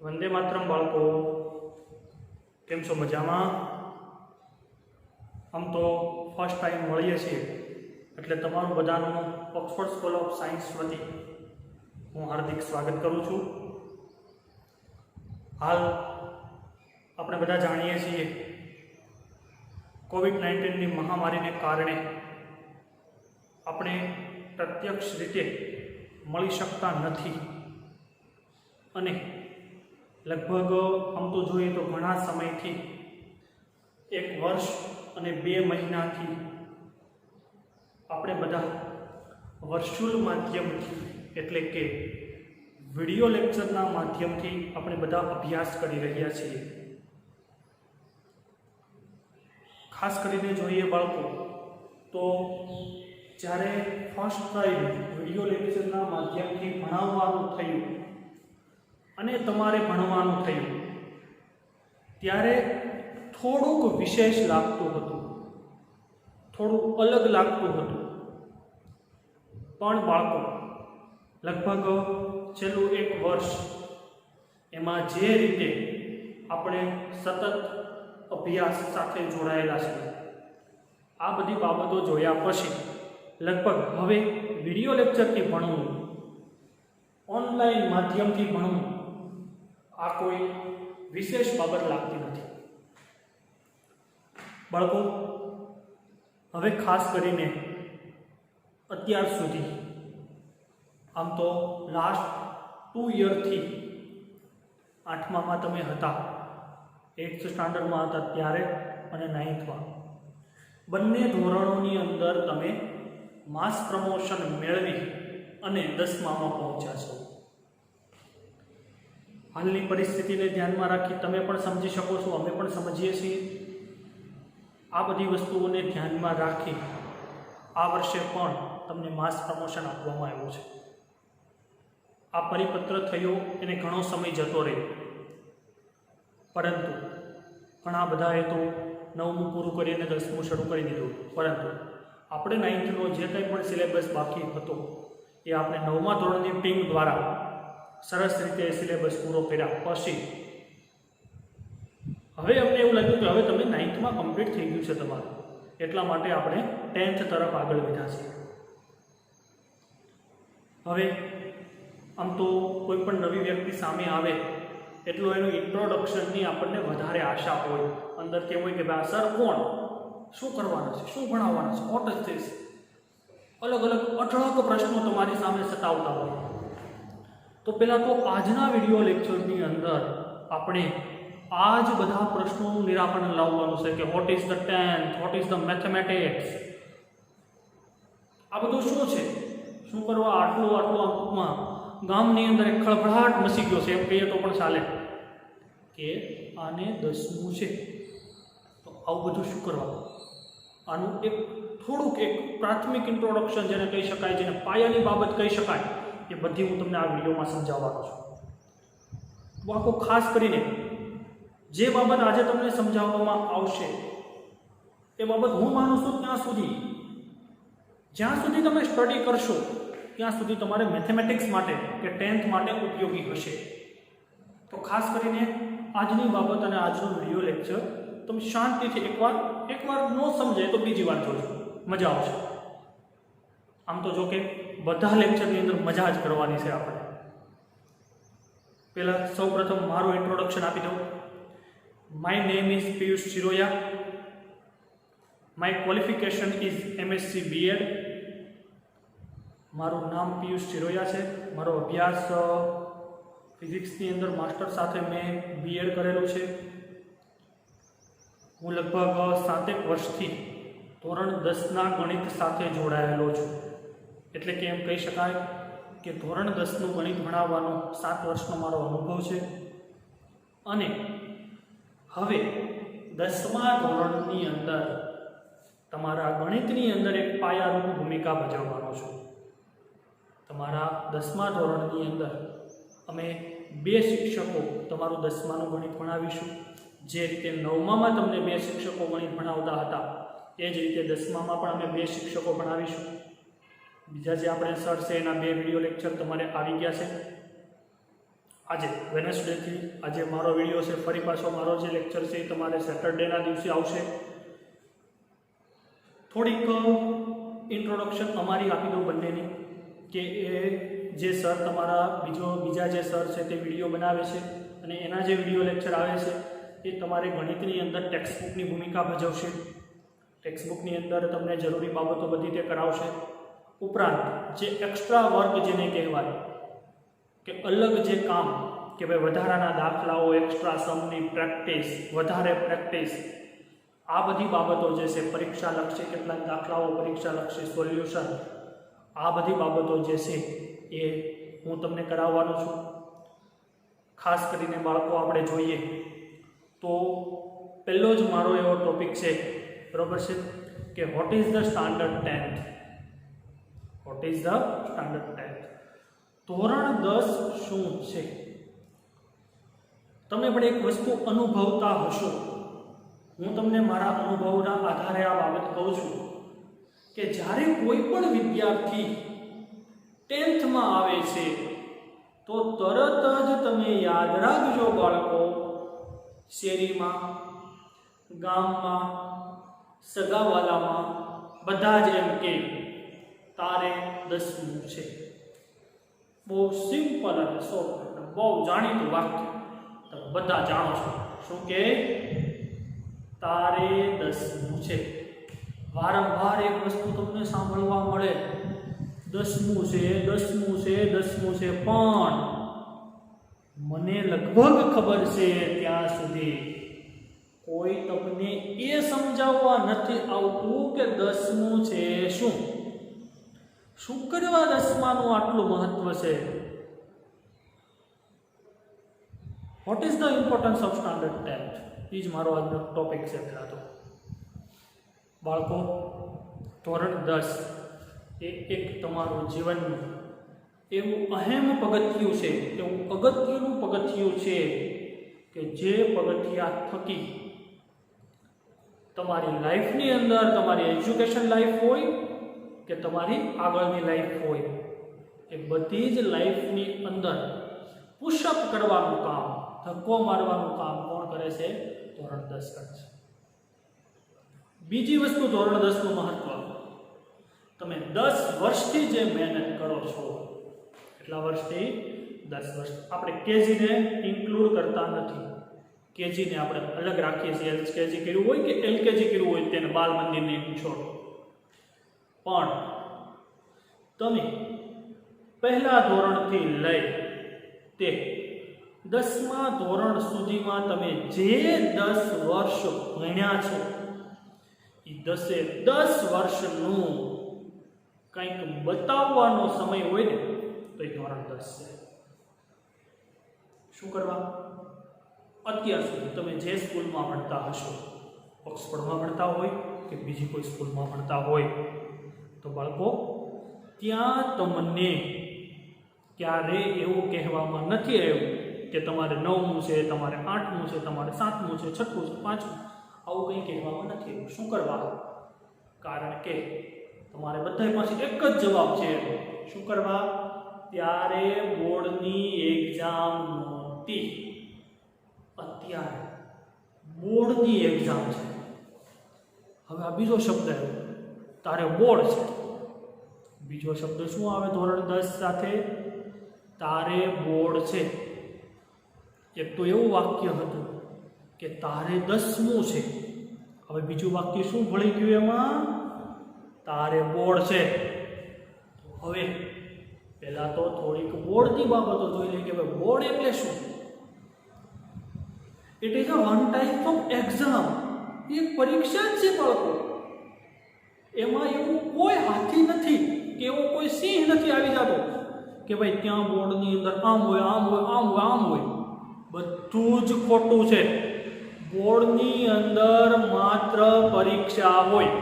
वंदे मातरम बाळको, केम छो? मजामां? आम तो फर्स्ट टाइम मळीए छीए એટલે તમારું બધાનું ઓક્સફર્ડ સ્કૂલ ઓફ સાયન્સ વતી હું હાર્દિક સ્વાગત કરું છું। હાલ આપણે બધા જાણીએ છીએ કોવિડ-19ની મહામારીને કારણે આપણે પ્રત્યક્ષ રીતે મળી શકતા નથી અને લગભગ આમ તો જોઈએ તો ઘણા સમયથી 1 વર્ષ અને 2 મહિનાથી આપણે બધા વર્ચ્યુઅલ માધ્યમથી એટલે કે વિડિયો લેક્ચરના માધ્યમથી આપણે બધા અભ્યાસ કરી રહ્યા છીએ। ખાસ કરીને જોઈએ બાળકો તો જ્યારે ફર્સ્ટ ટાઈમ વિડિયો લેક્ચરના માધ્યમથી ભણાવવાનું થયું અને તમારે ભણવાનું થયું ત્યારે થોડુંક વિશેષ લાગતું હતું, થોડું અલગ લાગતું હતું। પણ બાળકો લગભગ છેલ્લું 1 વર્ષ એમાં જે રીતે આપણે સતત અભ્યાસ સાથે જોડાયેલા છીએ આ બધી બાબતો જોયા પછી લગભગ હવે વિડિયો લેક્ચરથી ભણવું, ઓનલાઈન માધ્યમથી ભણવું આ કોઈ વિશેષ બાબત લાગતી નથી બાળકો। હવે ખાસ કરીને અત્યાર સુધી આમ તો લાસ્ટ 2 યરથી 8મામાં તમે હતા, 8th સ્ટાન્ડર્ડમાં હતા ત્યારે અને 9thમાં બંને ધોરણોની અંદર તમે માસ પ્રમોશન મેળવી અને 10મામાં પહોંચ્યા છો। હાલની પરિસ્થિતિને ધ્યાનમાં રાખી તમે પણ સમજી શકો છો, અમે પણ સમજીએ છીએ। આ બધી વસ્તુઓને ધ્યાનમાં રાખી આ વર્ષે પણ તમને માસ પ્રમોશન આપવામાં આવ્યું છે। આ પરિપત્ર થયો એને ઘણો સમય જતો રહ્યો, પરંતુ ઘણા બધાએ તો 9મું પૂરું કરી અને 10મું શરૂ કરી દીધું, પરંતુ આપણે 9thનો જે કંઈ પણ સિલેબસ બાકી હતો એ આપણે 9મા ધોરણની ટીમ દ્વારા સરસ રીતે સિલેબસ પૂરો કર્યા પછી હવે અમને એવું લાગ્યું કે હવે તમે 9thમાં કમ્પ્લીટ થઈ ગયું છે તમારું, એટલા માટે આપણે 10th તરફ આગળ વધ્યા છીએ। હવે આમ તો કોઈ પણ નવી વ્યક્તિ સામે આવે એટલો એનું ઇન્ટ્રોડક્શનની આપણને વધારે આશા હોય, અંદર કેવું હોય કે ભાઈ સર કોણ, શું કરવાના છે, શું ભણાવવાના છે, વોટ ઇઝ ધીસ, અલગ અલગ અઢળક પ્રશ્નો તમારી સામે સતાવતા હોય। તો પહેલાં તો આજના વિડીયો લેક્ચરની અંદર આપણે આ જ બધા પ્રશ્નોનું નિરાકરણ લાવવાનું છે કે what is the 10th, what is the mathematics, આ બધું શું છે, શું કરવા આટલું ટૂંકમાં ગામની અંદર એક ખળભળાટ મચી ગયો છે એમ કહીએ તો પણ ચાલે કે આને 10મું છે તો આવું બધું શું કરવા, આનું એક થોડુંક એક પ્રાથમિક ઇન્ટ્રોડક્શન જેને કહી શકાય, જેને પાયાની બાબત કહી શકાય, એ બધી હું તમને આ વિડીયોમાં સમજાવવાનો છું। બાળકો ખાસ કરીને જે બાબત આજે તમને સમજાવવામાં આવશે એ બાબત હું માનું છું ત્યાં સુધી, જ્યાં સુધી તમે સ્ટડી કરશો ત્યાં સુધી તમારે મેથેમેટિક્સ માટે કે 10th માટે ઉપયોગી હશે। તો ખાસ કરીને આજની બાબત અને આજનો વિડીયો લેક્ચર તમે શાંતિથી એકવાર ન સમજાય તો બીજી વાર જોજો, મજા આવશે। આમ તો જો કે બધા લેક્ચરની અંદર મજા જ કરવાની છે આપણે। પહેલાં સૌપ્રથમ મારું ઇન્ટ્રોડક્શન આપી દઉં। My name is Piyush Chiroya. My qualification is MSc B.Ed. મારું નામ પિયુષ ચિરોયા છે, મારો અભ્યાસ ફિઝિક્સની અંદર માસ્ટર સાથે મેં B.Ed કરેલું છે। હું લગભગ 7 વર્ષથી ધોરણ 10ના ગણિત સાથે જોડાયેલો છું, એટલે કે એમ કહી શકાય કે ધોરણ 10નું ગણિત ભણાવવાનો 7 વર્ષનો મારો અનુભવ છે અને હવે 10મા ધોરણની અંદર તમારા ગણિતની અંદર એક પાયારૂપ ભૂમિકા ભજવવાનો છું। તમારા 10મા ધોરણની અંદર અમે 2 શિક્ષકો તમારું 10માનું ગણિત ભણાવીશું। જે રીતે 9મામાં તમને 2 શિક્ષકો ગણિત ભણાવતા હતા એ જ રીતે 10મામાં પણ અમે 2 શિક્ષકો ભણાવીશું। બીજા જે આપણે સર છે એના 2 વિડીયો લેક્ચર તમારે આવી ગયા છે। આજે વેનસડેથી આજે મારો વિડીયો છે, ફરી પાછો મારો જે લેક્ચર છે એ તમારે સેટરડેના દિવસે આવશે. થોડીક ઇન્ટ્રોડક્શન અમારી આપી દઉં બંનેની, કે એ જે સર તમારા બીજા જે સર છે તે વિડીયો બનાવે છે અને એના જે વિડીયો લેક્ચર આવે છે એ તમારે ગણિતની અંદર ટેક્સ્ટબુકની ભૂમિકા ભજવશે. ટેક્સ્ટબુકની અંદર તમને જરૂરી બાબતો બધી તે કરાવશે. ઉપરાંત જે એક્સ્ટ્રા વર્ક જેને કહેવાય કે અલગ જે કામ, કે ભાઈ વધારાના દાખલાઓ, એક્સ્ટ્રા સમની પ્રેક્ટિસ, વધારે પ્રેક્ટિસ, આ બધી બાબતો જે છે પરીક્ષા લક્ષી, કેટલાક દાખલાઓ પરીક્ષા લક્ષી, સોલ્યુશન, આ બધી બાબતો જે છે એ હું તમને કરાવવાનો છું. ખાસ કરીને બાળકો આપણે જોઈએ તો પહેલો જ મારો એવો ટોપિક છે, બરોબર છે, કે what is the standard 10th. What is the standard 10th? ધોરણ 10 શું છે? તમે પણ એક વસ્તુ અનુભવતા હશો. હું તમને મારા અનુભવના આધારે આ બાબત કહું છું કે જ્યારે કોઈ પણ વિદ્યાર્થી 10th માં આવે છે તો તરત જ તમે યાદ રાખજો બાળકો, શેરીમાં, ગામમાં, સગાવાલામાં બધા જ એમ કે તારે 10મું છે. બહુ સિમ્પલ અને સોફ્ટ, બહુ જાણીતું વાક્ય, તમે બધા જાણો છો. શું કે તારે 10મું છે. વારંવાર એક વસ્તુ તમને સાંભળવા મળે, 10મું છે, 10મું છે, 10મું છે. પણ મને લગભગ ખબર છે ત્યાં સુધી કોઈ તમને એ સમજાવવા નથી આવતું કે 10મું છે શું. શું કરવા 10માનું આટલું મહત્વ છે? What is the importance of standard 10th? એ જ મારો આજનો ટોપિક છે. પહેલાં તો બાળકો, ધોરણ 10 એ એક તમારું જીવનનું એવું અહેમ પગથિયું છે, એવું અગત્યનું પગથિયું છે કે જે પગથિયા થકી તમારી લાઈફની અંદર, તમારી એજ્યુકેશન લાઈફ હોય કે તમારી આગળની લાઈફ હોય, એ બધી જ લાઈફની અંદર પુશઅપ કરવાનું કામ, ધક્કો મારવાનું કામ કોણ કરે છે? ધોરણ 10 કરે છે. બીજી વસ્તુ, ધોરણ 10નું મહત્વ, તમે 10 વર્ષથી જે મહેનત કરો છો, કેટલા વર્ષથી? 10 વર્ષ. આપણે કેજીને ઇન્ક્લુડ કરતા નથી. કેજીને આપણે અલગ રાખીએ છીએ. એલકેજી કર્યું હોય કે એલકેજી કર્યું હોય તેને બાલ મંદિરને છોડો. પણ તમે પહેલા ધોરણથી લઈ તે 10મા ધોરણ સુધીમાં તમે જે 10 વર્ષ ભણ્યા છો એ 10 વર્ષનું કંઈક બતાવવાનો સમય હોય ને તો એ ધોરણ 10 છે. શું કરવા? અત્યાર સુધી તમે જે સ્કૂલમાં ભણતા હશો, ઓક્સફર્ડમાં ભણતા હોય કે બીજી કોઈ સ્કૂલમાં ભણતા હોય, તો બાળકો ત્યાં તમને ક્યારે એવું કહેવામાં નથી આવ્યું કે તમારે 9મું છે, તમારે 8મું છે, તમારે 7મું છે, 6મું છે, 5મું, આવું કંઈ કહેવામાં નથી આવ્યું. શું કરવા? કારણ કે તમારે બધા પાસે એક જ જવાબ છે. શું કરવા? ત્યારે બોર્ડની એક્ઝામ નહોતી, અત્યારે બોર્ડની એક્ઝામ છે. હવે આ બીજો શબ્દ આવ્યો, તારે બોર્ડ છે. બીજો શબ્દ શું આવે ધોરણ 10 સાથે? તારે બોર્ડ છે. એક તો એવું વાક્ય હતું કે તારે 10મું છે. હવે બીજું વાક્ય શું ભળી ગયું એમાં? તારે બોર્ડ છે. હવે પહેલા તો થોડીક બોર્ડની બાબતો જોઈ લઈએ કે બોર્ડ એટલે શું. It is a one type of exam. એક પરીક્ષા જ છે બાળકો. એમાં એવું કોઈ હાથી નથી કે એવો કોઈ સિંહ નથી આવી જતો કે ભાઈ ત્યાં બોર્ડની અંદર આમ હોય, આમ હોય, આમ હોય, આમ હોય. બધું જ ખોટું છે. બોર્ડની અંદર માત્ર પરીક્ષા હોય.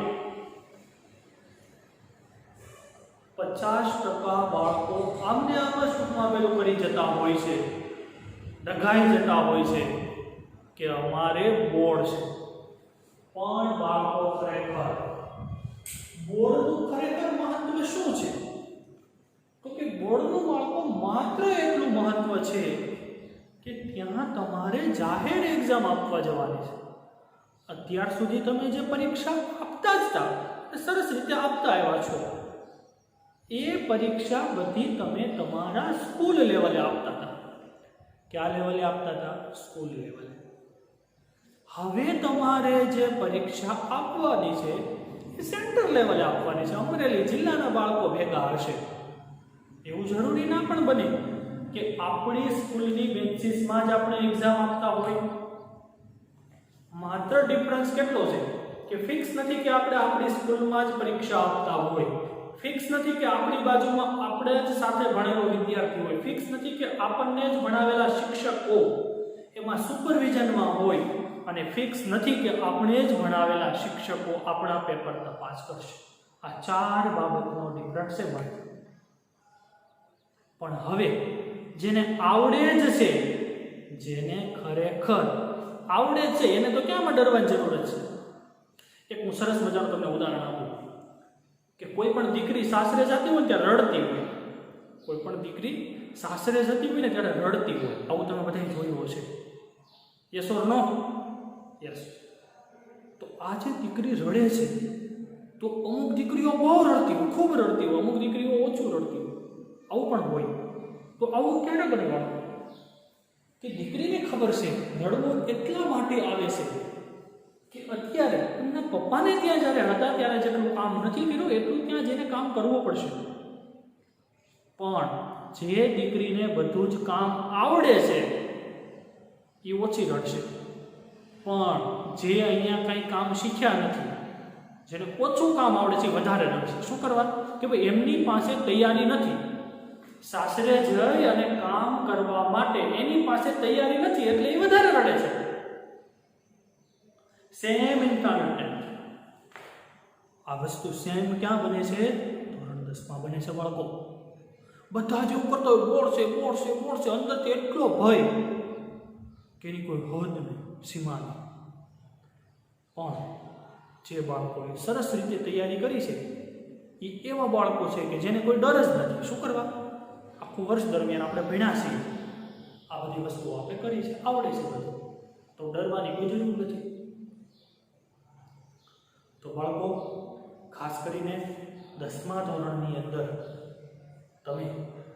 50% બાળકો આમને આમ જ ટૂંકમાં પેલું કરી જતા હોય છે, ડઘાઈ જતા હોય છે કે અમારે બોર્ડ છે. પણ બાળકો ખરેખર બોર્ડનું ખરેખર મહત્વ શું છે? તો કે બોર્ડનું બાળકો માત્ર એટલું મહત્વ છે ત્યાં તમારે જાહેર એક્ઝામ આપવા જવાની છે. અત્યાર સુધી તમે જે પરીક્ષા આપતા જ હતા, સરસ રીતે આપતા આવ્યા છો, એ પરીક્ષા બધી તમે તમારા સ્કૂલ લેવલે આપતા હતા. કયા લેવલે આપતા હતા? સ્કૂલ લેવલે. હવે તમારે જે પરીક્ષા આપવાની છે એ સેન્ટર લેવલે આપવાની છે. અમરેલી જિલ્લાના બાળકો ભેગા હશે. એવું જરૂરી ના પણ બને કે આપણી સ્કૂલની બેન્ચીસમાં જ આપણે એક્ઝામ આપતા હોય. માત્ર ડિફરન્સ કેટલો છે કે ફિક્સ નથી કે આપણે આપણી સ્કૂલમાં જ પરીક્ષા આપતા હોય, ફિક્સ નથી કે આપણી બાજુમાં આપણે જ સાથે ભણેલો વિદ્યાર્થી હોય, ફિક્સ નથી કે આપણને જ ભણાવેલા શિક્ષકો એમાં સુપરવિઝનમાં હોય, અને ફિક્સ નથી કે આપણે જ ભણાવેલા શિક્ષકો આપણા પેપર તપાસ કરશે. આ 4 બાબતનો ડિફરન્સ છે માત્ર. પણ હવે જેને આવડે જ છે, જેને ખરેખર આવડે છે, એને તો ક્યાંમાં ડરવાની જરૂર છે. એક હું સરસ મજાનું તમને ઉદાહરણ આપું કે કોઈ પણ દીકરી સાસરે જતી હોય ને ત્યારે રડતી હોય. કોઈ પણ દીકરી સાસરે જતી હોય ને ત્યારે રડતી હોય. આવું તમે બધાએ જોયું હશે. Yes or no? યસ. તો આ જે દીકરી રડે છે, તો અમુક દીકરીઓ બહુ રડતી હોય, ખૂબ રડતી હોય, અમુક દીકરીઓ ઓછું રડતી હોય. આવું પણ હોય. તો આવું ક્યારે બનવાનું કે દીકરીને ખબર છે રડવું એટલા માટે આવે છે કે અત્યારે એમના પપ્પાને ત્યાં જ્યારે હતા ત્યારે જેટલું કામ નથી કર્યું એટલું ત્યાં જઈને કામ કરવું પડશે. પણ જે દીકરીને બધું જ કામ આવડે છે એ ઓછી રડશે. પણ જે અહીંયા કંઈ કામ શીખ્યા નથી, જેને ઓછું કામ આવડે છે વધારે રડશે. શું કરવા? કે ભાઈ એમની પાસે તૈયારી નથી. સાસરે જઈ અને કામ કરવા માટે એની પાસે તૈયારી નથી, એટલે એ વધારે રડે છે. Same internet. આ વસ્તુ સેમ ક્યાં બને છે? ધોરણ 10 માં બને છે બાળકો. બધા જ એવું કરતા હોય, બોર્ડ છે, બોર્ડ છે, બોર્ડ છે. અંદરથી એટલો ભય કે એની કોઈ હદ નહીં, સીમા નહીં. પણ જે બાળકોએ સરસ રીતે તૈયારી કરી છે એ એવા બાળકો છે કે જેને કોઈ ડર જ નથી. શું કરવા? આખું વર્ષ દરમિયાન આપણે ભણ્યા છીએ, આ બધી વસ્તુઓ આપણે કરી છે, આવડે છે બધું, તો ડરવાની કોઈ જરૂર નથી. તો બાળકો, ખાસ કરીને 10મા ધોરણની અંદર તમે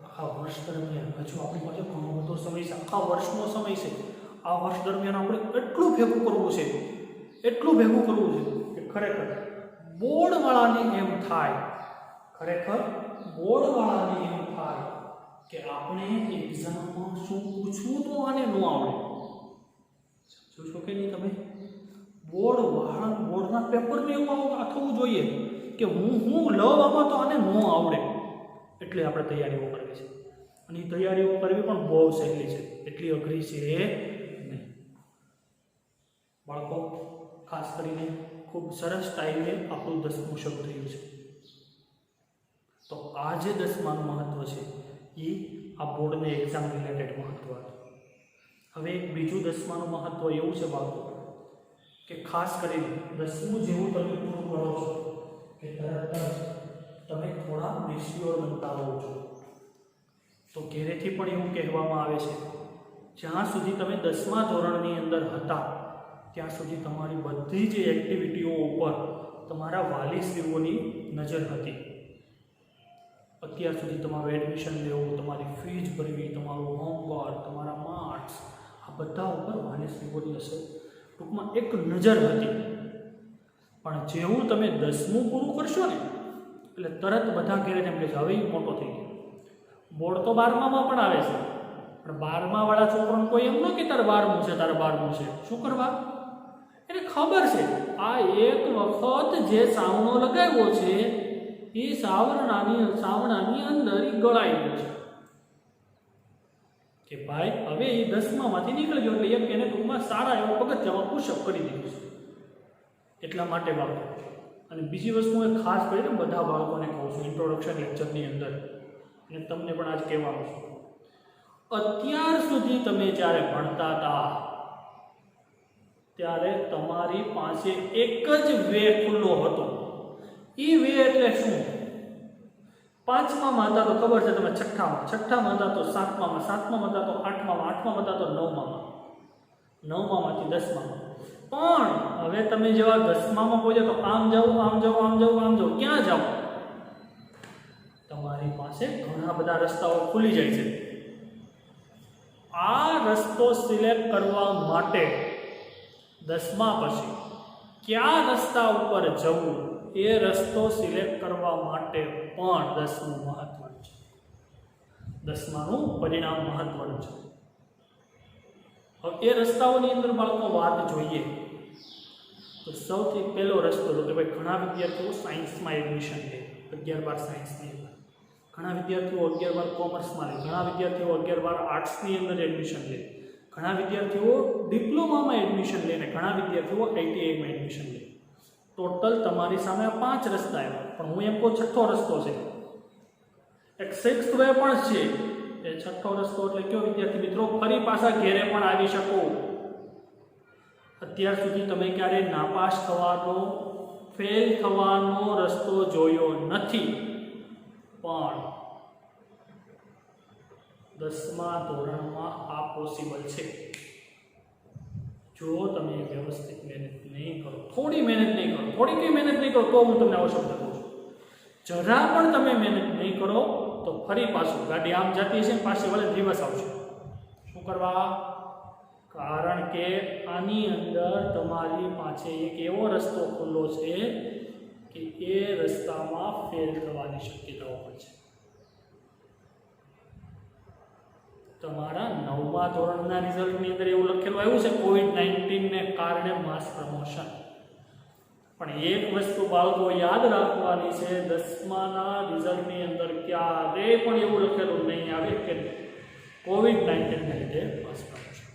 આખા વર્ષ દરમિયાન, હજુ આપણી પાસે ઘણો બધો સમય છે, આખા વર્ષનો સમય છે. આ વર્ષ દરમિયાન આપણે એટલું ભેગું કરવું છે, એટલું ભેગું કરવું છે કે ખરેખર બોર્ડવાળાને એમ થાય, ખરેખર બોર્ડવાળાને એમ થાય કે આપણે એક્ઝામમાં શું પૂછવું તો આને ન આવડે. જોશો કે નહીં તમે? બોર્ડના પેપરને એવું થવું જોઈએ કે હું લવ આમાં તો આને ન આવડે. એટલે આપણે તૈયારીઓ કરવી છે. અને એ તૈયારીઓ કરવી પણ બહુ સહેલી છે, એટલી અઘરી છે નહીં. બાળકો, ખાસ કરીને ખૂબ સરસ ટાઈમે આપણું 10મું શરૂ થયું છે. તો આ જે 10માનું મહત્વ છે એ આ બોર્ડની એક્ઝામ રિલેટેડ મહત્વ હતું. હવે એક બીજું 10માનું મહત્વ એવું છે બાળકો કે ખાસ કરીને 10મું જેવું તમે પૂરું કરો છો કે તરત જ તમે થોડા મેચ્યોર બનતા રહો છો. તો ઘેરેથી પણ એવું કહેવામાં આવે છે જ્યાં સુધી તમે 10મા ધોરણની અંદર હતા ત્યાં સુધી તમારી બધી જ એક્ટિવિટીઓ ઉપર તમારા વાલીશ્રીઓની નજર હતી. અત્યાર સુધી તમારું એડમિશન લેવું, તમારી ફીસ ભરવી, તમારું હોમવર્ક, તમારા માર્ક્સ, આ બધા ઉપર વાલીશ્રીઓની અસર ટૂંકમાં એક નજર હતી. પણ જેવું તમે 10મું પૂરું કરશો ને એટલે તરત બધા ઘેરે એમ કહે છે હવે મોટો થઈ ગયો. બોર્ડ તો 12મામાં પણ આવે છે, પણ 12માવાળા છોકરાને કોઈ એમ ન કે તારે 12મું છે, તારે 12મું છે. શું કરવા? એને ખબર છે આ એક વખત જે સાવણો લગાવ્યો છે એ સાવણાની અંદર એ ગળાઈ ગયો છે કે ભાઈ હવે એ 10મામાંથી નીકળી ગયો, એટલે એક એને ટૂંકમાં સારા એવો પગથિયામાં પુશઅપ કરી દીધું છે. એટલા માટે બાળકો, અને બીજી વસ્તુ હું ખાસ કરીને બધા બાળકોને કહું છું ઇન્ટ્રોડક્શન લેક્ચરની અંદર, અને તમને પણ આજ કહેવાનું છું, અત્યાર સુધી તમે જ્યારે ભણતા હતા ત્યારે તમારી પાસે એક જ વે ખુલ્લો હતો. એ વે એટલે શું? પાંચમામાં હતા તો ખબર છે તમે છઠ્ઠામાં, છઠ્ઠામાં હતા તો સાતમામાં, સાતમામાં હતા તો આઠમામાં, આઠમામાં હતા તો નવમામાં, નવમામાંથી દસમામાં. પણ હવે તમે જેવા દસમામાં પહોંચો તો આમ જાઓ, આમ જાઓ, આમ જાઓ, આમ જાઓ, ક્યાં જાઓ? તમારી પાસે ઘણા બધા રસ્તાઓ ખુલી જાય છે. આ રસ્તો સિલેક્ટ કરવા માટે દસમા પછી કયા રસ્તા ઉપર જવું એ રસ્તો સિલેક્ટ કરવા માટે પણ દસમું મહત્વનું છે. દસમાનું પરિણામ મહત્વનું છે. હવે એ રસ્તાઓની અંદર બાળકો વાત જોઈએ તો સૌથી પહેલો રસ્તો તો કે ભાઈ ઘણા વિદ્યાર્થીઓ સાયન્સમાં એડમિશન લે, 11-12 સાયન્સની અંદર, ઘણા વિદ્યાર્થીઓ 11-12 કોમર્સમાં લે, ઘણા વિદ્યાર્થીઓ 11-12 આર્ટ્સની અંદર એડમિશન લે, ઘણા વિદ્યાર્થીઓ ડિપ્લોમામાં એડમિશન લે ને ઘણા વિદ્યાર્થીઓ આઈટીઆઈમાં એડમિશન લે. ટોટલ તમારી સામે 5 રસ્તા આવ્યા, પણ હું એમ કહું છઠ્ઠો રસ્તો છે, એક સિક્સ્થ વે પણ છે. એ છઠ્ઠો રસ્તો એટલે કયો વિદ્યાર્થી મિત્રો? ફરી પાછા ઘેરે પણ આવી શકો. અત્યાર સુધી તમે ક્યારેય નાપાસ થવાનો, ફેલ થવાનો રસ્તો જોયો નથી, પણ 10મા ધોરણમાં આ પોસિબલ છે. જો તમે વ્યવસ્થિત મહેનત નહીં કરો, થોડી મહેનત નહીં કરો, થોડી કઈ મહેનત નહીં કરો, તો હું તમને આવો શબ્દ કહું છું. જરા પણ તમે મહેનત નહીં કરો તો ફરી પાછું ગાડી આમ જતી છે, પાછી વળે રિવર્સ આવશે. શું કરવા? કારણ કે આની અંદર તમારી પાસે એક એવો રસ્તો ખુલ્લો છે કે એ રસ્તામાં ફેલ થવાની શક્યતાઓ હોય છે. તમારા 9મા ધોરણના રિઝલ્ટની અંદર એવું લખેલું આવ્યું છે કોવિડ-19 ને કારણે માસ પ્રમોશન. પણ એક વસ્તુ બાળકો યાદ રાખવાની છે, 10માના રિઝલ્ટની અંદર ક્યારેય પણ એવું લખેલું નહીં આવે કે કોવિડ-19 ને લીધે માસ પ્રમોશન.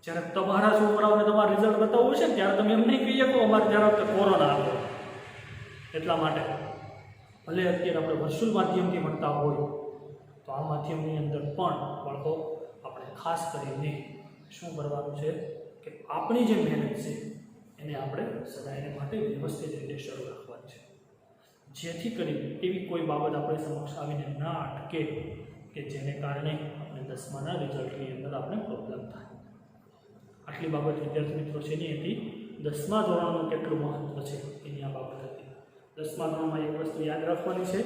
જ્યારે તમારા છોકરાઓને તમારું રિઝલ્ટ બતાવવું છે ત્યારે તમે એમ નહીં કહી શકો અમારે જ્યારે વખતે કોરોના હતો એટલા માટે. ભલે અત્યારે આપણે વર્ચ્યુઅલ માધ્યમથી ભણતા હોય તો આ માધ્યમની અંદર પણ બાળકો આપણે ખાસ કરીને શું કરવાનું છે કે આપણી જે મહેનત છે એને આપણે સદાયને માટે વ્યવસ્થિત રીતે શરૂ રાખવાની છે, જેથી કરીને એવી કોઈ બાબત આપણે સમક્ષ આવીને ના અટકે કે જેને કારણે આપણે 10માના રિઝલ્ટની અંદર આપણે પ્રોબ્લેમ થાય. આટલી બાબત વિદ્યાર્થી મિત્રો છે એની હતી 10મા ધોરણનું કેટલું મહત્વ છે એની આ બાબત હતી. 10મા ધોરણમાં એક વસ્તુ યાદ રાખવાની છે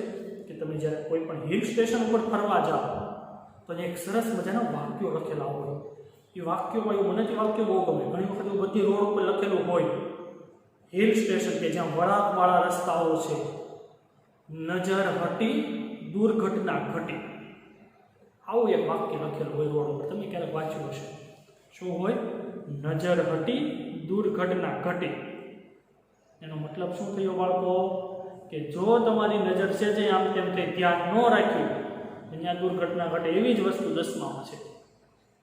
કે તમે જ્યારે કોઈ પણ હિલ સ્ટેશન ઉપર ફરવા જાઓ તો એક સરસ મજાના વાક્યો લખેલા હોય. એ વાક્યોમાં એવું મને જ વાક્ય બહુ ગમે. ઘણી વખત એવું બધી રોડ ઉપર લખેલું હોય હિલ સ્ટેશન કે જ્યાં વળાંકવાળા રસ્તાઓ છે, નજર હટી દુર્ઘટના ઘટી, આવું એક વાક્ય લખેલું હોય રોડ ઉપર. તમે ક્યારેક વાંચ્યું હશે. શું હોય? નજર હટી દુર્ઘટના ઘટી. એનો મતલબ શું થયો બાળકો? કે જો તમારી નજર છે જે આમ તેમ કંઈ ધ્યાન ન રાખ્યું અહીંયા દુર્ઘટના ઘટે. એવી જ વસ્તુ 10મામાં છે.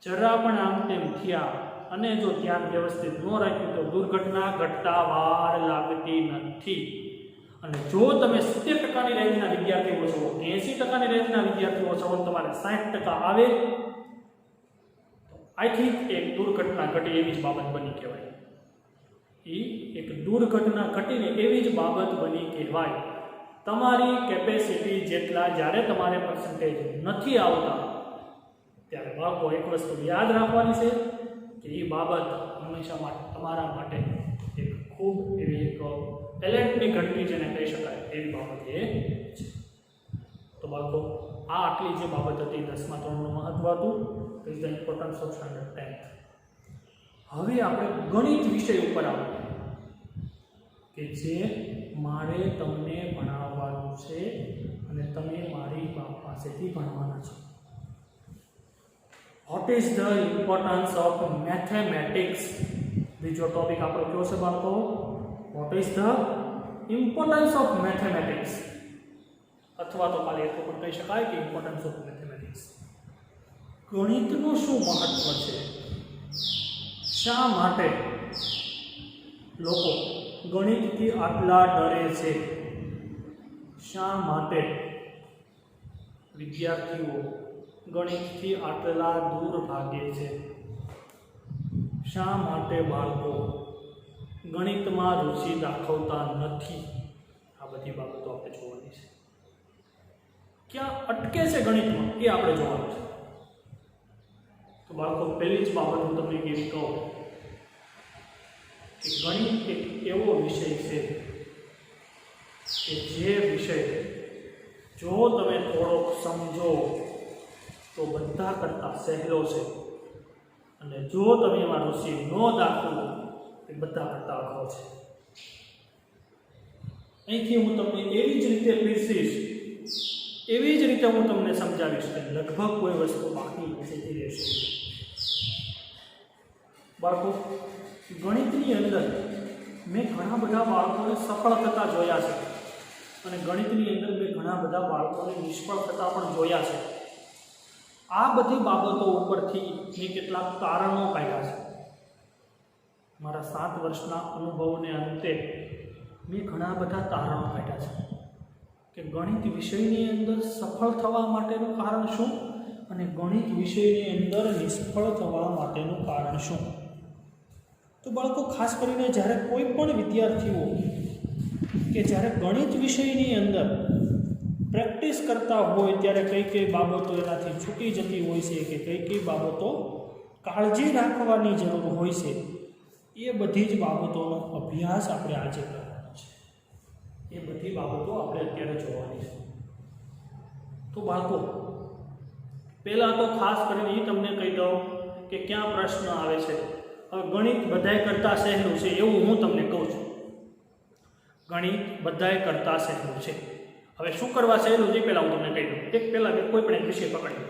જરા પણ આમ તેમ થયા અને જો ધ્યાન વ્યવસ્થિત ન રાખ્યું તો દુર્ઘટના ઘટતા વાર લાગતી નથી. અને જો તમે 70%ની રેન્જના વિદ્યાર્થીઓ છો, 80%ની રેન્જના વિદ્યાર્થીઓ છો, તમારે 60% આવે આઈ થિંક એક દુર્ઘટના ઘટી એવી જ બાબત બની કહેવાય. એ એક દુર્ઘટના ઘટીને એવી જ બાબત બની કહેવાય. તમારી કેપેસિટી જેટલા જ્યારે તમારે પર્સન્ટેજ નથી આવતા ત્યારે બાળકો એક વસ્તુ યાદ રાખવાની છે કે એ બાબત હંમેશા માટે તમારા માટે એક ખૂબ એવી એક એલર્ટની ઘટની જેને કહી શકાય એવી બાબત એ છે. તો બાળકો આ આટલી જે બાબત હતી 10મા ધોરણનું મહત્વ હતું, is the importance of standard 10th. હવે આપણે ગણિત વિષય ઉપર આવીએ કે જે મારે તમને ભણાવવાનું છે અને તમે મારી પાસેથી ભણવાના છો. What is the importance of mathematics? બીજો ટોપિક આપણો કયો છે બાળકો? What is the importance of mathematics, અથવા તો ખાલી એટલું પણ કહી શકાય કે ઇમ્પોર્ટન્સ ઓફ મેથેમેટિક્સ. ગણિતનું શું મહત્વ છે? શા માટે લોકો ગણિતથી આટલા ડરે છે? શા માટે વિદ્યાર્થીઓ ગણિતથી આટલા દૂર ભાગે છે? શા માટે બાળકો ગણિતમાં રુચિ દાખવતા નથી? આ બધી બાબતો આપણે જોવાની છે. ક્યાં અટકે છે ગણિતમાં એ આપણે જોવાનું છે. તો બાળકો, પહેલી જ બાબત હું તમને એવી કહું કે ગણિત એક એવો વિષય છે કે જે વિષય જો તમે થોડોક સમજો તો બધા કરતાં સહેલો છે, અને જો તમે એમાં રુચિ ન દાખવો એ બધા કરતાં અઘરો છે. અહીંથી હું તમને એવી જ રીતે પીરસીશ, એવી જ રીતે હું તમને સમજાવીશ કે લગભગ કોઈ વસ્તુ બાકી નથી રહેશે. બાળકો, ગણિતની અંદર મેં ઘણા બધા બાળકોને સફળ થતા જોયા છે, અને ગણિતની અંદર મેં ઘણા બધા બાળકોને નિષ્ફળ થતા પણ જોયા છે. આ બધી બાબતો ઉપરથી મેં કેટલાક તારણો કાઢ્યા છે. મારા 7 વર્ષના અનુભવને અંતે મેં ઘણા બધા તારણો કાઢ્યા છે કે ગણિત વિષયની અંદર સફળ થવા માટેનું કારણ શું અને ગણિત વિષયની અંદર નિષ્ફળ થવા માટેનું કારણ શું. તો બાળકો, ખાસ કરીને જ્યારે કોઈ પણ વિદ્યાર્થીઓ કે જ્યારે ગણિત વિષયની અંદર પ્રેક્ટિસ કરતા હોય ત્યારે કઈ કઈ બાબતો એનાથી છૂટી જતી હોય છે કે કઈ કઈ બાબતો કાળજી રાખવાની જરૂર હોય છે, એ બધી જ બાબતોનો અભ્યાસ આપણે આજે કરવાનો છે. એ બધી બાબતો આપણે અત્યારે જોવાની છે. તો બાળકો, પહેલાં તો ખાસ કરીને એ તમને કહી દઉં કે ક્યાં પ્રશ્ન આવે છે. હવે ગણિત બધાય કરતાં સહેલું છે એવું હું તમને કહું છું. ગણિત બધાય કરતાં સહેલું છે. હવે શું કરવા સહેલું છે પહેલાં હું તમને કહી દઉં. એક પહેલાં કોઈ પણ એક વિષય પકડી,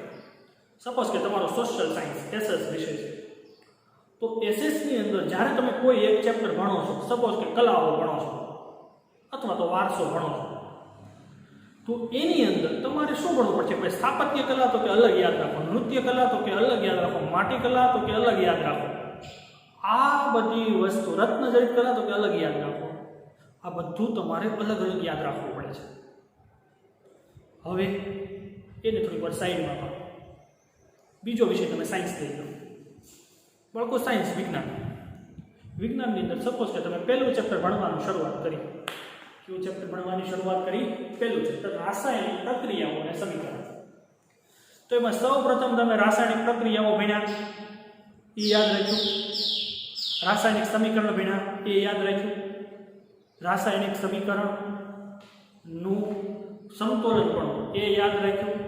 સપોઝ કે તમારો સોશિયલ સાયન્સ SS વિષય છે. તો SS ની અંદર જ્યારે તમે કોઈ એક ચેપ્ટર ભણો છો, સપોઝ કે કલાઓ ભણો છો અથવા તો વારસો ભણો છો, તો એની અંદર તમારે શું ભણવું પડશે? ભાઈ, સ્થાપત્ય કલા તો કે અલગ યાદ રાખો, નૃત્ય કલા તો કે અલગ યાદ રાખો, માટી કલા તો કે અલગ યાદ રાખો, આ બધી વસ્તુ, રત્નજડિત કલા તો કે અલગ યાદ રાખો. આ બધું તમારે અલગ અલગ યાદ રાખવું પડે છે. હવે એને થોડીક વાર સાઈડમાં કરો. બીજો વિષય તમે સાયન્સ લઈ લો. બાળકો, સાયન્સ વિજ્ઞાનની અંદર સપોઝ કે તમે પહેલું ચેપ્ટર ભણવાનું શરૂઆત કરી. કયું ચેપ્ટર ભણવાની શરૂઆત કરી? પહેલું ચેપ્ટર, રાસાયણિક પ્રક્રિયાઓ અને સમીકરણ. તો એમાં સૌપ્રથમ તમે રાસાયણિક પ્રક્રિયાઓ ભણ્યા, એ યાદ રાખ્યું. રાસાયણિક સમીકરણ ભણ્યા, એ યાદ રાખ્યું. રાસાયણિક સમીકરણનું સમતોલન પણ એ યાદ રાખ્યું.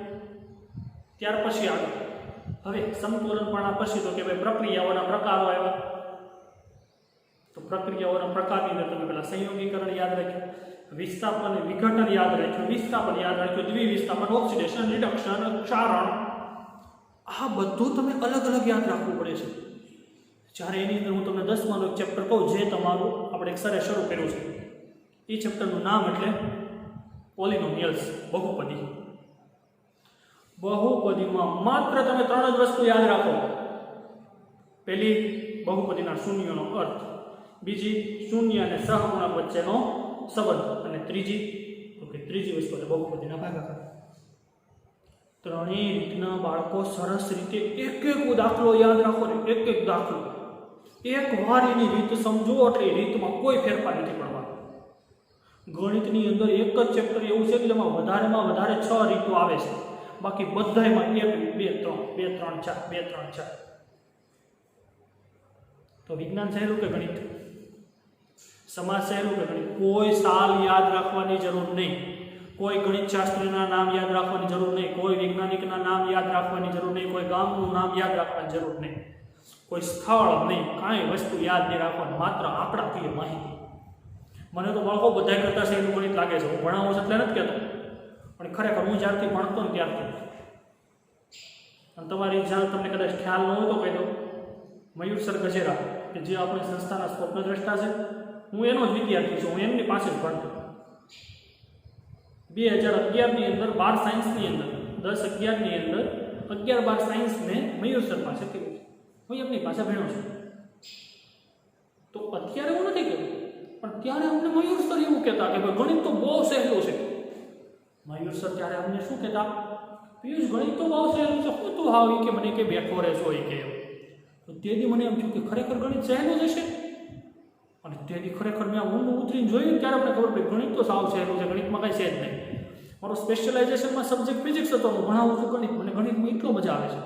ત્યાર પછી આગળ, હવે સમતોલન પણ પછી તો કે ભાઈ પ્રક્રિયાઓના પ્રકારો આવ્યા. તો પ્રક્રિયાઓના પ્રકારની અંદર તમે પેલા સંયોગીકરણ યાદ રાખ્યું, વિસ્થાપન વિઘટન યાદ રાખ્યું, વિસ્થાપન યાદ રાખ્યું, દ્વિવિસ્થાપન, ઓક્સિડેશન, રિડક્શન, ક્ષારણ. આ બધું તમે અલગ અલગ યાદ રાખવું પડે છે. જ્યારે એની અંદર હું તમને 10માનું એક ચેપ્ટર કહું, જે તમારું આપણે એક સરે શરૂ કર્યું છે, એ ચેપ્ટરનું નામ એટલે પોલિનોમિયલ્સ, બહુપદી. બહુપદીમાં માત્ર તમે 3 જ વસ્તુ યાદ રાખો. પહેલી, બહુપદીના શૂન્યનો અર્થ. બીજી, શૂન્ય અને સહગુણક વચ્ચેનો સંબંધ. અને ત્રીજી વસ્તુ એટલે બહુપદીના ભાગાકાર. ત્રણેય રીતના બાળકો સરસ રીતે એક એક દાખલો યાદ રાખો ને, એક એક દાખલો એક વાર એની રીત સમજો એટલે એ રીતમાં કોઈ ફેરફાર નથી પડવાનો. ગણિતની અંદર એક જ ચેપ્ટર એવું છે કે જેમાં વધારેમાં વધારે 6 રીતો આવે છે, બાકી બધાયમાં 1 2 3 2 3 4 2 3 4. તો વિજ્ઞાન સહેલું કે ગણિત? સમાજ સહેલું કે ગણિત? કોઈ સાલ યાદ રાખવાની જરૂર નહીં, કોઈ ગણિત શાસ્ત્રીના નામ યાદ રાખવાની જરૂર નહીં, કોઈ વૈજ્ઞાનિકના નામ યાદ રાખવાની જરૂર નહીં, કોઈ ગામનું નામ યાદ રાખવાની જરૂર નહીં, કોઈ સ્થળ નહીં, કાંઈ વસ્તુ યાદ નહીં રાખવાની, માત્ર આંકડાકીય માહિતી. મને તો બાળકો બધા કરતાં સહેલું ગણિત લાગે છે. હું ભણાવું છું એટલે નથી કહેતો, પણ ખરેખર હું જ્યારથી ભણતો ને ત્યારથી. અને તમારી જ્યાં તમને કદાચ ખ્યાલ ન હોય તો કહી દો, મયુર સર ગજેરા, કે જે આપણી સંસ્થાના સ્વપ્નદ્રષ્ટા છે, હું એનો જ વિદ્યાર્થી છું. હું એમની પાસે જ ભણતો. 2011ની અંદર 12 સાયન્સની અંદર 10-11ની અંદર 11-12 સાયન્સ મેં મયુર સર પાસે કર્યું. હું એમની પાસે ભણ્યો છું. તો અત્યારે હું નથી કહેતો, પણ ત્યારે અમને મયુર સર એવું કહેતા કે ભાઈ ગણિત તો બહુ સહેલું છે. મયુર સર ત્યારે અમને શું કહેતા? પિયુષ, ગણિત તો બહુ સહેલું છે, હું તું હાવ કે મને કે બેઠો રહેશો એ કે. તો તેથી મને એમ થયું કે ખરેખર ગણિત સહેલું જ હશે. અને તેથી ખરેખર મેં આ ઊંડું ઉતરીને જોયું ત્યારે આપણે ખબર પડી ગણિત તો સાવ સહેલું છે, ગણિતમાં કાંઈ છે જ નહીં. મારો સ્પેશિયલાઇઝેશનમાં સબ્જેક્ટ ફિઝિક્સ હતો, હું ભણાવું છું ગણિત, મને ગણિતમાં એટલો મજા આવે છે.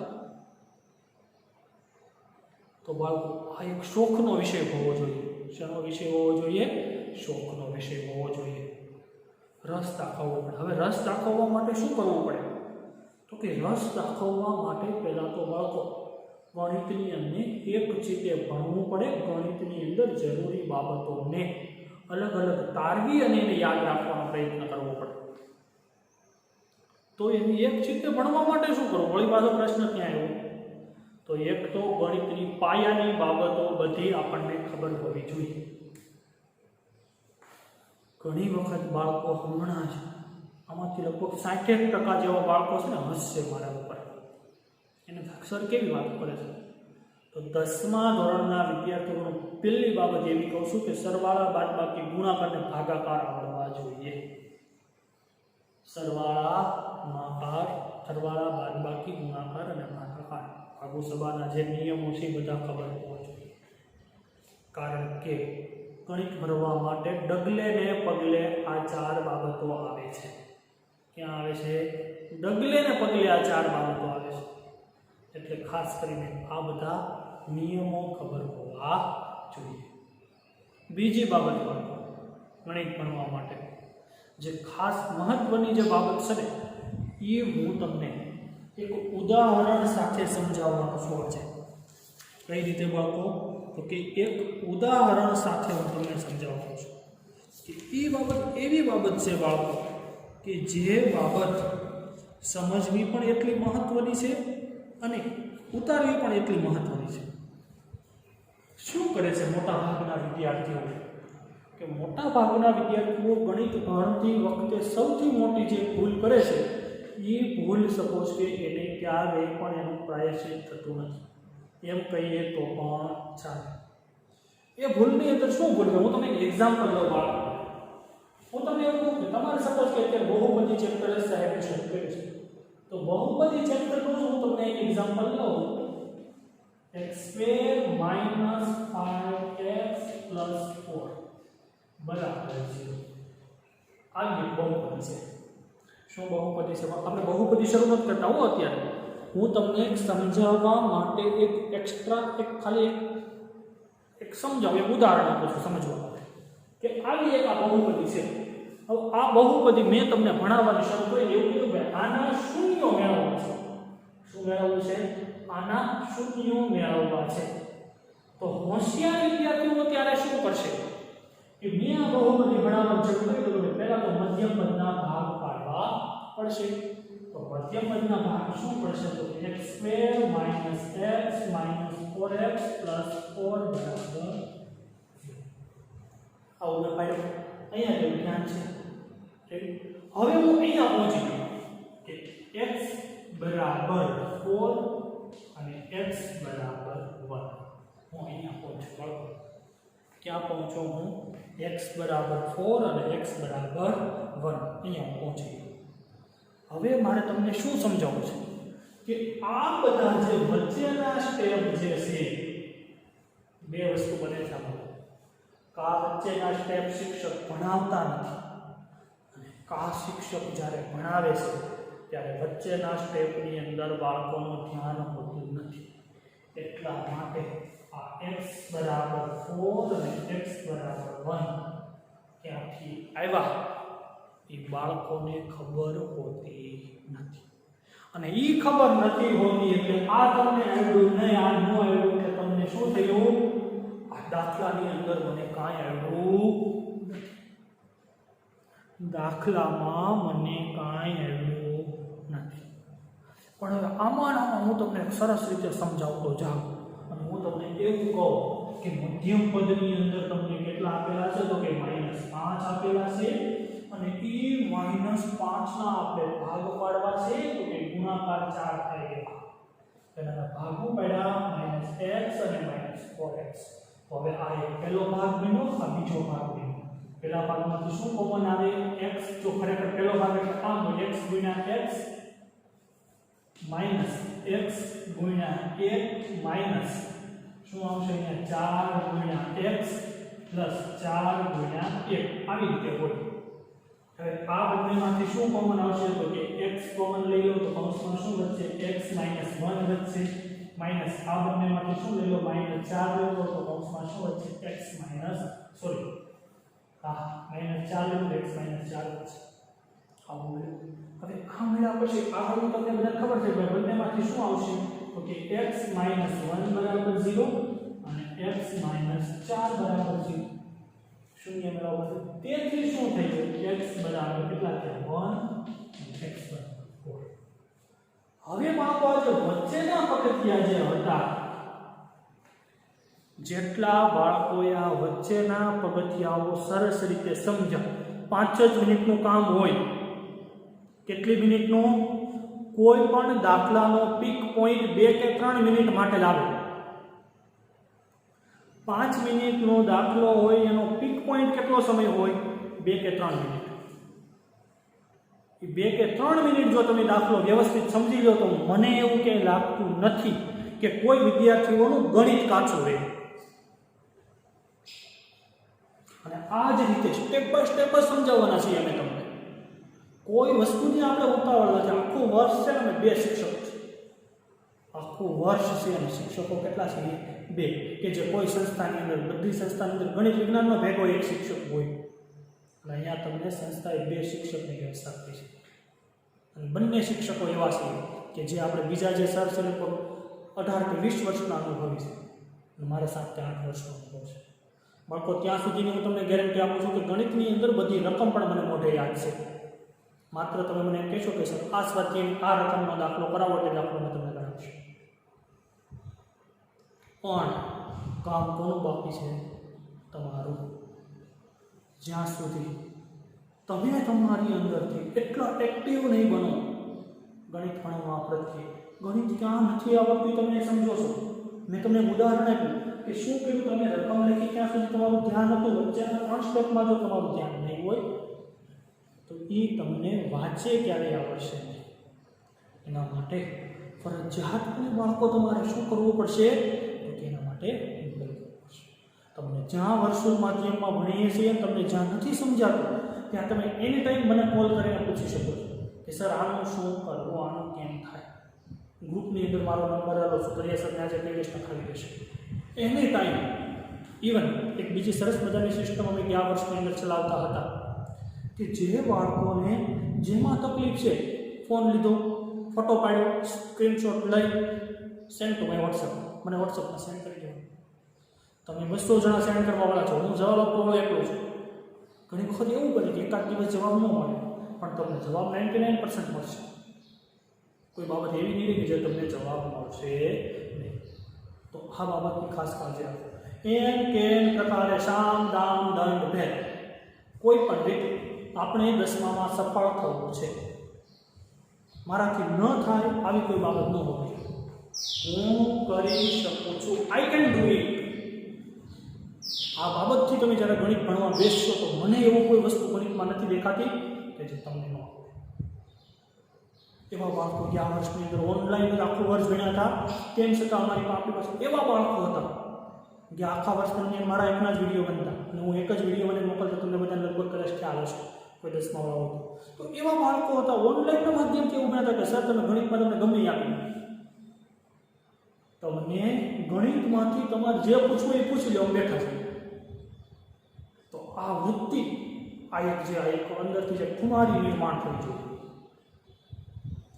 તો બાળકો આ એક શોખનો વિષય હોવો જોઈએ. શેનો વિષય હોવો જોઈએ? શોખનો વિષય હોવો જોઈએ. રસ દાખવવો પડે. હવે રસ દાખવવા માટે શું કરવું પડે? તો કે રસ દાખવવા માટે પહેલાં તો બાળકો ગણિતની અંદર એક ચીતે ભણવું પડે. ગણિતની અંદર જરૂરી બાબતોને અલગ અલગ તારવી અને એને યાદ રાખવાનો પ્રયત્ન કરવો પડે. તો એની એક ચીતે ભણવા માટે શું કરવું? વળી પાછો પ્રશ્ન ક્યાં આવ્યો? તો એક તો ગણિતની પાયાની બાબતો બધી આપણને ખબર હોવી જોઈએ. ઘણી વખત બાળકો હમણાં જ આમાંથી લગભગ 60% જેવા બાળકો છે ને હસશે મારા ઉપર. એને સર કેવી વાત કરે છે? તો 10મા ધોરણના વિદ્યાર્થીઓને પહેલી બાબત એવી કહું છું કે સરવાળા બાદબાકી ગુણાકાર અને ભાગાકાર આવડવા જોઈએ. સરવાળા બાદબાકી ગુણાકાર અને ભાગાકાર ભાગુ સભાના જે નિયમો છે બધા ખબર હોવા જોઈએ. કારણ કે ગણિત ભરવા માટે ડગલે ને પગલે આ 4 બાબતો આવે છે. ક્યાં આવે છે? ડગલે ને પગલે આ 4 બાબતો આવે છે. એટલે ખાસ કરીને આ બધા નિયમો ખબર હોવા જોઈએ. બીજી બાબત ગણિત ભણવા માટે જે ખાસ મહત્વની જે બાબત છે ને એ હું તમને એક ઉદાહરણ સાથે સમજાવવાનો છું. આજે કઈ રીતે બાળકો? તો કે એક ઉદાહરણ સાથે હું તમને સમજાવવાનો છું કે એ બાબત એવી બાબત છે બાળકો કે જે બાબત સમજવી પણ એટલી મહત્વની છે અને ઉતારવી પણ એટલી મહત્વની છે. શું કરે છે મોટા ભાગના વિદ્યાર્થીઓ? કે મોટા ભાગના વિદ્યાર્થીઓ ગણિત ભણતી વખતે સૌથી મોટી જે ભૂલ કરે છે એ ભૂલ સપોઝ કે એને ક્યારેય પણ એનું પ્રાયશ્ચિત થતું નથી. એમ કહીએ તો પણ ચાલે. એ ભૂલની અંદર શું ભૂલ છે? હું તમને એક્ઝામ્પલ લઉં બાળકો. હું તમને એવું કહું કે તમારે સપોઝ કે અત્યારે બહુપદી ચેપ્ટર સાહેબે શરૂ કર્યું છે, તો બહુપદી ચેપ્ટરનું હું તમને એક એક્ઝામ્પલ લઉં. x² - 5x + 4 બરાબર 0. આ એક બહુપદી છે. શું બહુપદી છે? આપણે બહુપદી શરૂ નથી કરતા હો અત્યારે. હું તમને સમજાવવા માટે એક એક્સ્ટ્રા ખાલી એક સમજાવું, એક ઉદાહરણ આપું છું સમજવા માટે કે આવી એક આ બહુપદી છે. હવે આ બહુપદી મેં તમને ભણાવવાની શરૂ કરી એવું કીધું કે આના શૂન્યો મેળવવા છે. શું મેળવવું છે? આના શૂન્યો મેળવવા છે. તો હોશિયાર વિદ્યાર્થીઓ ત્યારે શું કરશે કે મેં આ બહુપદી ભણાવવાનું શરૂ કરી દીધું. પહેલા તો મધ્યમ પદના ભાગ પાડવા પડશે. તો મધ્યમ પદના ભાગ શું પડશે? તો x² - x - 4x + 4 બરાબર 0. આવું મેં પાડ્યું. અહીંયા જેવું ધ્યાન છે. હવે હું અહીંયા પહોંચી ગયો કે x બરાબર 4 અને x બરાબર 1. હું અહીંયા પહોંચ્યો. ક્યાં પહોંચ્યો હું? x બરાબર 4 અને x બરાબર 1 અહીંયા પહોંચી ગયો. હવે મારે તમને શું સમજાવવું છે કે આ બધા જે વચ્ચેના સ્ટેપ જે છે બે વસ્તુ બને છે આમાં. કા વચ્ચેના સ્ટેપ શિક્ષક ભણાવતા નથી અને કા શિક્ષક જ્યારે ભણાવે છે ત્યારે વચ્ચેના સ્ટેપની અંદર બાળકોનું ધ્યાન હોતું નથી. એટલા માટે આ x બરાબર 4 અને x બરાબર 1 ક્યાંથી આવ્યા એ બાળકોને ખબર હોતી નથી. અને એ ખબર નથી હોતી એટલે આ તમને આવડ્યું નહીં, આ ન આવડ્યું એટલે તમને શું થયું? આ દાખલાની અંદર મને કાંઈ આવડ્યું નથી. દાખલામાં મને કાંઈ આવડ્યું નથી. પણ હવે આમાં હું તમને સરસ રીતે સમજાવતો જાઉં અને હું તમને એવું કહું કે મધ્યમ પદની અંદર તમને કેટલા આપેલા છે? તો કે -5 આપેલા છે અને e -5 ના આપણે ભાગ પાડવા છે તો કે ગુણાકાર 4 થાય એવા. તેના ભાગો પાડ્યા -x અને -4x. તો હવે આ એક પહેલો ભાગ બન્યો, આ બીજો ભાગ બન્યો. પહેલા ભાગમાંથી શું કોમન આવે? x. જો ખરેખર પહેલો ભાગ એટલે આમ x * x માઈનસ x ગુણ્યા 1 માઈનસ શું આવશે અહીંયા 4 ગુણ્યા x પ્લસ 4 ગુણ્યા 1 આવી રીતે હોય. હવે આ બંનેમાંથી શું કોમન આવશે તો કે x કોમન લઈ લો તો કૌંસમાં શું વધશે x - 1 વધશે માઈનસ આ બંનેમાંથી શું લઈ લો -4 લઈ લો તો કૌંસમાં શું વધશે x - સોરી -4 લઈ લો x - 4 વધશે. આવું મળ્યું. હવે આ મળ્યા પછી આગળનું તમને બધાને ખબર છે કે બંનેમાંથી શું આવશે તો કે x - 1 બરાબર 0 અને x - 4 બરાબર 0 શૂન્ય મેળવવા. તેથી શું થઈ ગયું x બરાબર કેટલા થયા 1 x બરાબર 4. હવે બાળકો જે વચ્ચેના પગથિયા જે હતા જેટલા બાળકોએ આ વચ્ચેના પગથિયાઓ સરસ રીતે સમજ્યા 5 જ મિનિટનું કામ હોય. કેટલી મિનિટનું? કોઈ પણ દાખલાનો પીક પોઈન્ટ 2 કે 3 મિનિટ માટે લાવો. 5 મિનિટનો દાખલો હોય એનો પીક પોઈન્ટ કેટલો સમય હોય 2 કે 3 મિનિટ. એ 2 કે 3 મિનિટ જો તમે દાખલો વ્યવસ્થિત સમજી લો તો મને એવું કે લાગતું નથી કે કોઈ વિદ્યાર્થીઓનું ગણિત કાચું રહે. અને આ જ રીતે સ્ટેપ બાય સ્ટેપ સમજાવવાના છીએ અમે તમને. કોઈ વસ્તુની આપણે ઉતાવળ નથી. આખું વર્ષ છે અને 2 શિક્ષકો છે. આખું વર્ષ છે અને શિક્ષકો કેટલા છે 2 કે જે કોઈ સંસ્થાની અંદર બધી સંસ્થાની અંદર ગણિત વિજ્ઞાનનો ભેગો એક શિક્ષક હોય. અને અહીંયા તમને સંસ્થાએ 2 શિક્ષકની વ્યવસ્થા કરી છે. અને બંને શિક્ષકો એવા છે કે જે આપણે બીજા જે સર છે લોકો 18 કે 20 વર્ષના અનુભવી છે અને મારે 7 કે 8 વર્ષનો અનુભવ છે. બાળકો ત્યાં સુધીની હું તમને ગેરંટી આપું છું કે ગણિતની અંદર બધી રકમ પણ મને મોઢે યાદ છે. માત્ર તમે મને એમ કહેશો કે સર આ સ્વાધ્યાયની આ રકમનો દાખલો કરાવો એટલે દાખલો મેં તમને કરાવશું. પણ કામ કોનું બાકી છે? તમારું. જ્યાં સુધી તમે તમારી અંદરથી એટલા એક્ટિવ નહીં બનો ગણિત ભણવા પ્રત્યે. ગણિત ક્યાં નથી આવડતું તમે સમજો છો. મેં તમને ઉદાહરણ આપ્યું કે શું કર્યું તમે રકમ લખી ત્યાં સુધી તમારું ધ્યાન હતું. વચ્ચેના 3 સ્ટેપમાં જો તમારું ધ્યાન નહીં હોય તો એ તમને વાંચે ક્યારેય આવડશે નહીં. એના માટે ફરજિયાતપણે બાળકો તમારે શું કરવું પડશે તો એના માટે તમને જ્યાં વર્ષોળ માધ્યમમાં ભણીએ છીએ તમને જ્યાં નથી સમજાતું ત્યાં તમે એની ટાઈમ મને કોલ કરીને પૂછી શકો છો કે સર આનું શું કરવું, આનું કેમ થાય. ગ્રુપની અંદર મારો નંબર આલો સુપ્રિયા સરને આજે પ્લેલિસ્ટ ખાલી રહેશે એની ટાઈમ. ઇવન એક બીજી સરસ મજાની સિસ્ટમ અમે ગયા વર્ષની અંદર ચલાવતા હતા કે જે બાળકોને જેમાં તકલીફ છે ફોન લીધો, ફોટો પાડ્યો, સ્ક્રીનશોટ લઈ સેન્ડ ટુ માય વોટ્સઅપ. મને વોટ્સઅપમાં સેન્ડ કરી દેવો. તમે 200 જણા સેન્ડ કરવાવાળા છો, હું જવાબ આપવાનો એકલો છું. ઘણી વખત એવું બને કે એકાદ દિવસ જવાબ ન મળે પણ તમને જવાબ 99% મળશે. કોઈ બાબત એવી નહીં રહી કે જે તમને જવાબ મળશે નહીં. તો આ બાબતની ખાસ કાળજી રાખો. એન કેન પ્રકારે સામ દામ દંડ ભેદ કોઈ પણ રીતે આપણે 10માં સફળ થવું છે. મારાથી ન થાય આવી કોઈ બાબત ન હોવી જોઈએ. હું કરી શકું છું, આઈ કેન ડુ ઇટ. આ બાબતથી તમે જ્યારે ગણિત ભણવા બેસશો તો મને એવું કોઈ વસ્તુ ગણિતમાં નથી દેખાતી કે જે તમને ન આવડે. એવા બાળકો ગયા વર્ષની અંદર ઓનલાઈન આખું વર્ષ ભણ્યા હતા તેમ છતાં અમારી આપણી પાસે એવા બાળકો હતા કે આખા વર્ષ દરમિયાન મારા એકના જ વિડીયો બનતા અને હું એક જ વિડીયો મને મોકલતો. તમને બધાને લગભગ કદાચ ખ્યાલ હશે કોઈ 10મા વાળો હતો. તો એવા બાળકો હતા ઓનલાઈનના માધ્યમથી એવું ભણતા કે સર તમે ગણિતમાં તમને ગમે આપી તમને ગણિતમાંથી તમારે જે પૂછવું એ પૂછી લો, બેઠા છે. તો આ વૃત્તિ આ એક અંદરથી જે ખુમારી નિર્માણ થવી જોઈએ.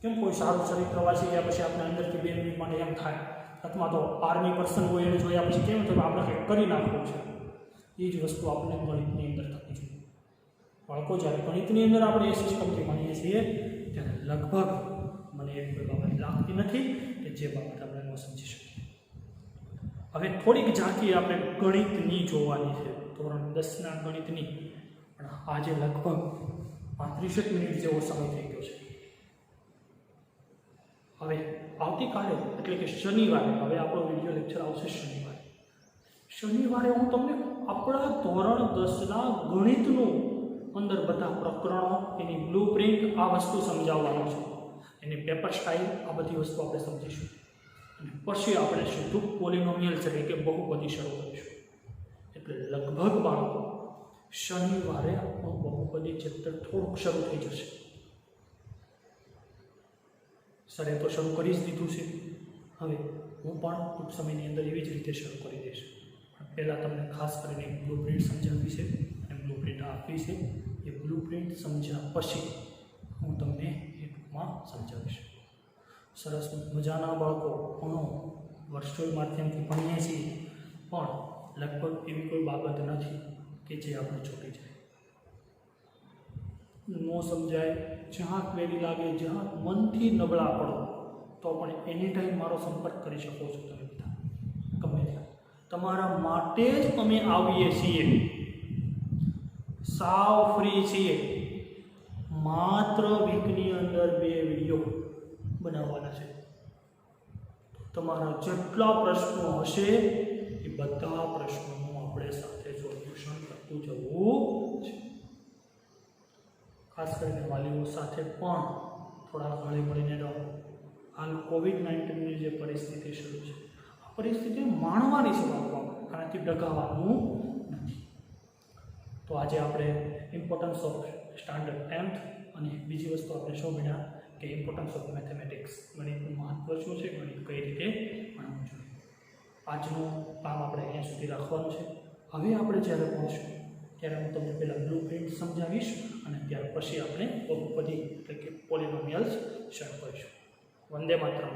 કેમ કોઈ સારું ચરિત્ર વાંચી ગયા પછી આપણે અંદરથી 2 મિનિટ માટે એમ થાય, અથવા તો આર્મી પર્સન હોય એને જોયા પછી કેમ થયું આપણે કંઈક કરી નાખવું છે. એ જ વસ્તુ આપણે ગણિતની અંદર થવી જોઈએ. બાળકો જ્યારે ગણિતની અંદર આપણે એ સિસ્ટમથી ભણીએ છીએ ત્યારે લગભગ મને એક કોઈ બાબત લાગતી નથી કે જે બાબત આપણે ન સમજી શકીએ. હવે થોડીક ઝાંખી આપણે ગણિતની જોવાની છે, ધોરણ 10ના ગણિતની. પણ આજે લગભગ 35 મિનિટ જેવો સમય થઈ ગયો છે. હવે આવતીકાલે એટલે કે શનિવારે, હવે આપણો વિડીયો લેક્ચર આવશે શનિવારે હું તમને આપણા ધોરણ 10ના ગણિતનું અંદર બધા પ્રકરણો, એની બ્લુ પ્રિન્ટ, આ વસ્તુ સમજાવવાનો છું. એની પેપર સ્ટાઇલ, આ બધી વસ્તુ આપણે સમજીશું. અને પછી આપણે સીધું પોલિનોમિયલ્સ એટલે કે બહુપદી શરૂ કરીશું. એટલે લગભગ બાળકો શનિવારે આપણું બહુપદી ચેપ્ટર થોડુંક શરૂ થઈ જશે. સરે તો શરૂ કરી જ દીધું છે. હવે હું પણ ટૂંક સમયની અંદર એવી જ રીતે શરૂ કરી દઈશ. પણ પહેલાં તમને ખાસ કરીને એક બ્લુ પ્રિન્ટ સમજાવવી છે અને બ્લુ પ્રિન્ટ આપવી છે. એ બ્લુ પ્રિન્ટ સમજ્યા પછી હું તમને એ ટૂંકમાં સમજાવીશ. સરસ મજાના બાળકો ઘણો વર્ચ્યુઅલ માધ્યમથી ભણીએ છીએ, પણ લગભગ એવી કોઈ બાબત નથી કે જે આપણે છૂટી જાય, ન સમજાય, જ્યાં ક્વેરી લાગે, જ્યાં મનથી નબળા પડો તો પણ એની ટાઈમ મારો સંપર્ક કરી શકો છો. તમે બધા ગમે ત્યાં તમારા માટે જ અમે આવીએ છીએ. સાવ ફ્રી છીએ. માત્ર વીકની અંદર 2 વિડીયો બનાવવાના છે. તમારા જેટલા પ્રશ્નો હશે એ બધા પ્રશ્નોનું આપણે સાથે સોલ્યુશન કરતું જવું છે. ખાસ કરીને વાલીઓ સાથે પણ થોડા હળી મળીને રહો. હાલ કોવિડ-19ની જે પરિસ્થિતિ શરૂ છે, આ પરિસ્થિતિ માણવાની છે બાળકો, આનાથી ડગાવવાનું નથી. તો આજે આપણે ઇમ્પોર્ટન્સ ઓફ સ્ટાન્ડર્ડ 10th અને બીજી વસ્તુ આપણે શું ભણ્યા કે ઇમ્પોર્ટન્સ ઓફ મેથેમેટિક્સ, ગણિતનું મહત્વ શું છે, ગણિત કઈ રીતે ભણવું જોઈએ. આજનું કામ આપણે અહીંયા સુધી રાખવાનું છે. હવે આપણે જ્યારે પહોંચશું ત્યારે હું તમને પહેલાં બ્લુ પ્રિન્ટ સમજાવીશ અને ત્યાર પછી આપણે બહુપદી એટલે કે પોલિનોમિયલ્સ શરૂ કરીશું. વંદે માતરમ.